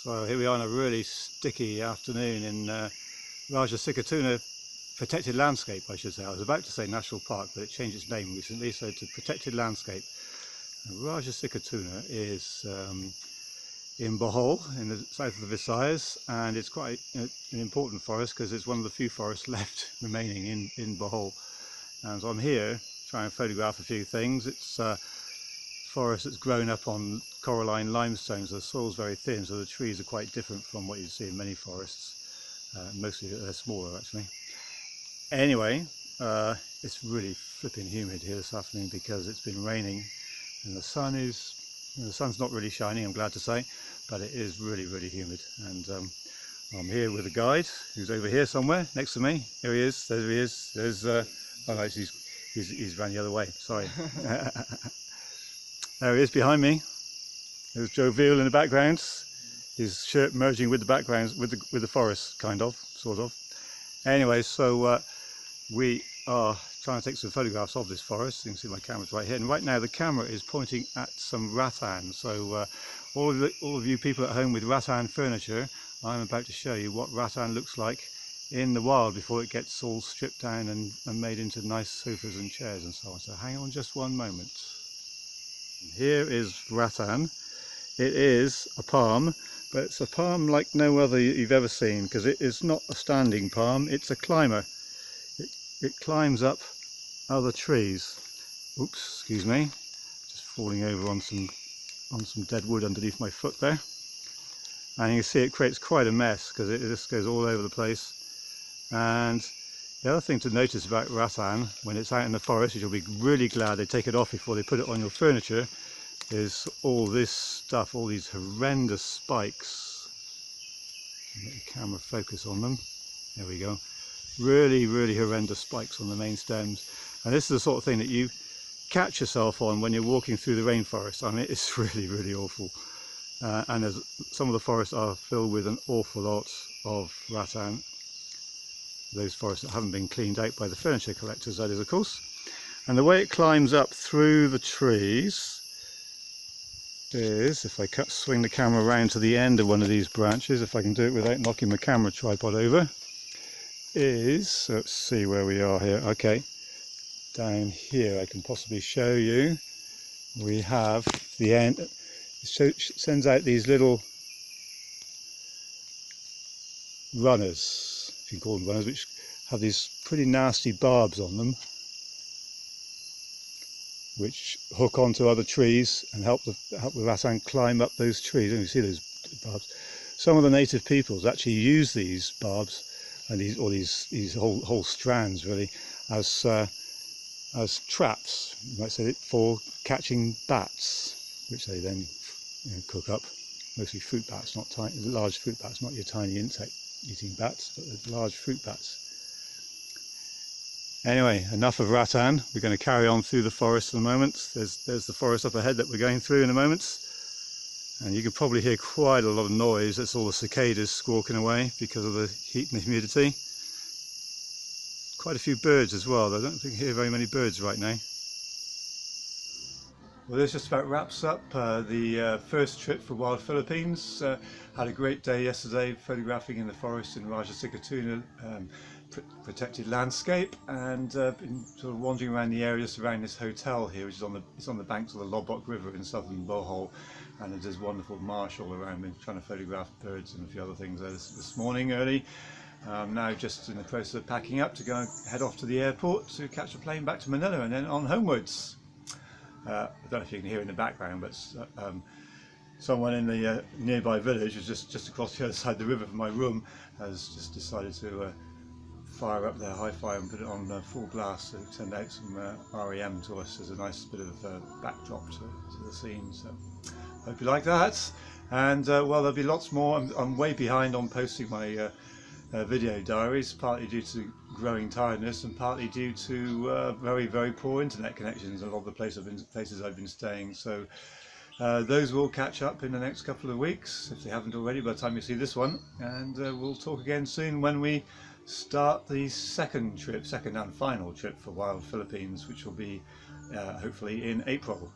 So here we are on a really sticky afternoon in Rajah Sikatuna Protected Landscape, I should say. I was about to say National Park, but it changed its name recently, so to Protected Landscape. And Rajah Sikatuna is in Bohol, in the south of the Visayas, and it's quite an important forest because it's one of the few forests left remaining in Bohol. And so I'm here trying to photograph a few things. It's forest that's grown up on coralline limestone, so the soil's very thin, so the trees are quite different from what you see in many forests. Mostly they're smaller actually. Anyway, it's really flipping humid here this afternoon because it's been raining and the sun's not really shining, I'm glad to say, but it is really humid. And I'm here with a guide who's over here somewhere next to me. Here he is, there he is. There's oh no, he's ran the other way, sorry. There he is behind me. There's Joe Veal in the background. His shirt merging with the background, with the forest, kind of, sort of. Anyway, so we are trying to take some photographs of this forest. You can see my camera's right here, and right now the camera is pointing at some rattan. So all of you people at home with rattan furniture, I'm about to show you what rattan looks like in the wild before it gets all stripped down and made into nice sofas and chairs and so on. So hang on just one moment. Here is rattan. It is a palm, but it's a palm like no other you've ever seen, because it is not a standing palm, it's a climber. It climbs up other trees. Oops, excuse me, just falling over on some dead wood underneath my foot there. And you can see it creates quite a mess because it just goes all over the place. And the other thing to notice about rattan when it's out in the forest, which you'll be really glad they take it off before they put it on your furniture, is all this stuff, all these horrendous spikes. Let the camera focus on them. There we go. Really horrendous spikes on the main stems. And this is the sort of thing that you catch yourself on when you're walking through the rainforest. I mean, it's really awful. And some of the forests are filled with an awful lot of rattan. Those forests that haven't been cleaned out by the furniture collectors, that is, of course. And the way it climbs up through the trees is, if I swing the camera around to the end of one of these branches, if I can do it without knocking my camera tripod over, is, let's see where we are here, okay, down here I can possibly show you, we have the end, it sends out these little runners, if you can call them runners, which have these pretty nasty barbs on them, which hook onto other trees and help the rattan climb up those trees. And you see those barbs. Some of the native peoples actually use these barbs and these whole strands really as traps, you might say, for catching bats, which they then cook up. Mostly fruit bats, not tiny, large fruit bats, not your tiny insect-eating bats, but the large fruit bats. Anyway, enough of rattan. We're going to carry on through the forest in a moment. There's the forest up ahead that we're going through in a moment. And you can probably hear quite a lot of noise. That's all the cicadas squawking away because of the heat and humidity. Quite a few birds as well. I don't think I hear very many birds right now. Well, this just about wraps up the first trip for Wild Philippines. Had a great day yesterday photographing in the forest in Rajah Sikatuna Protected Landscape, and been sort of wandering around the area surrounding this hotel here, which is on the banks of the Lombok River in southern Bohol, and there's wonderful marsh all around me, trying to photograph birds and a few other things there this morning early. Now just in the process of packing up to go and head off to the airport to catch a plane back to Manila and then on homewards. I don't know if you can hear in the background, but someone in the nearby village, who's just across the other side of the river from my room, has just decided to fire up their hi-fi and put it on full blast to send out some REM to us as a nice bit of backdrop to the scene. So hope you like that. And well, there'll be lots more. I'm way behind on posting my video diaries, partly due to growing tiredness and partly due to very poor internet connections in a lot of the places I've been staying. So those will catch up in the next couple of weeks, if they haven't already by the time you see this one. And we'll talk again soon when we start the second and final trip for Wild Philippines, which will be hopefully in April.